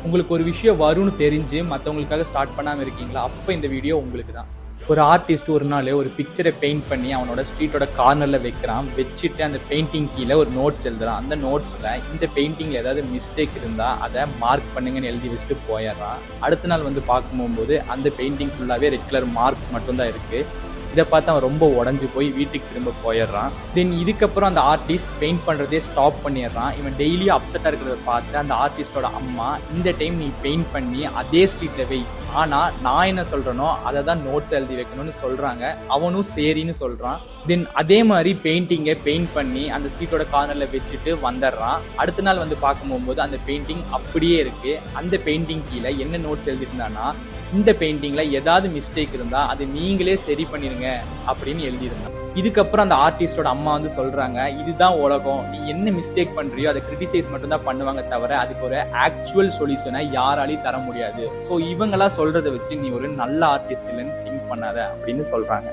உங்களுக்கு ஒரு விஷயம் வரும்னு தெரிஞ்சு மற்றவங்களுக்காக ஸ்டார்ட் பண்ணாமல் இருக்கீங்களா? அப்போ இந்த வீடியோ உங்களுக்கு தான். ஒரு ஆர்டிஸ்ட் ஒரு நாள் ஒரு பிக்சரை பெயிண்ட் பண்ணி அவனோட ஸ்ட்ரீட்டோட கார்னரில் வைக்கிறான். வச்சுட்டு அந்த பெயிண்டிங் கீழே ஒரு நோட்ஸ் எழுதுறான். அந்த நோட்ஸில் இந்த பெயிண்டிங்கில் ஏதாவது மிஸ்டேக் இருந்தால் அதை மார்க் பண்ணுங்கன்னு எழுதி வச்சுட்டு போயிடுறான். அடுத்த நாள் வந்து பார்க்கும்போது அந்த பெயிண்டிங் ஃபுல்லாகவே ரெட் கலர் மார்க்ஸ் மட்டும்தான் இருக்குது. இதை பார்த்து அவன் ரொம்ப உடஞ்சி போய் வீட்டுக்கு திரும்ப போயிடுறான். தென் இதுக்கப்புறம் அந்த ஆர்டிஸ்ட் பெயிண்ட் பண்ணுறதே ஸ்டாப் பண்ணிடுறான். இவன் டெய்லியும் அப்செட்டாக இருக்கிறத பார்த்து அந்த ஆர்டிஸ்டோட அம்மா, இந்த டைம் நீ பெயிண்ட் பண்ணி அதே ஸ்ட்ரீட்டில் வை, ஆனால் நான் என்ன சொல்கிறேனோ அதை தான் நோட்ஸ் எழுதி வைக்கணும்னு சொல்கிறாங்க. அவனும் சரின்னு சொல்கிறான். தென் அதே மாதிரி பெயிண்டிங்கை பெயிண்ட் பண்ணி அந்த ஸ்ட்ரீட்டோட கார்னரில் வச்சுட்டு வந்துடுறான். அடுத்த நாள் வந்து பார்க்கும்போது அந்த பெயிண்டிங் அப்படியே இருக்குது. அந்த பெயிண்டிங் கீழே என்ன நோட்ஸ் எழுதியிருந்தான்னா, இந்த பெயிண்டிங்கில் ஏதாவது மிஸ்டேக் இருந்தால் அது நீங்களே சரி பண்ணிடுங்க அப்படின்னு எழுதியிருந்தாங்க. இதுக்கப்புறம் அந்த ஆர்டிஸ்டோட அம்மா வந்து சொல்றாங்க, இதுதான் உலகம், நீ என்ன மிஸ்டேக் பண்றியோ அதை கிரிட்டிசைஸ் மட்டும் தான் பண்ணுவாங்க தவிர அதுக்கு ஒரு ஆக்சுவல் சொல்யூஷனை யாராலையும் தர முடியாது. ஸோ இவங்களா சொல்றதை வச்சு நீ ஒரு நல்ல ஆர்டிஸ்ட் இல்லைன்னு திங்க் பண்ணாத அப்படின்னு சொல்றாங்க.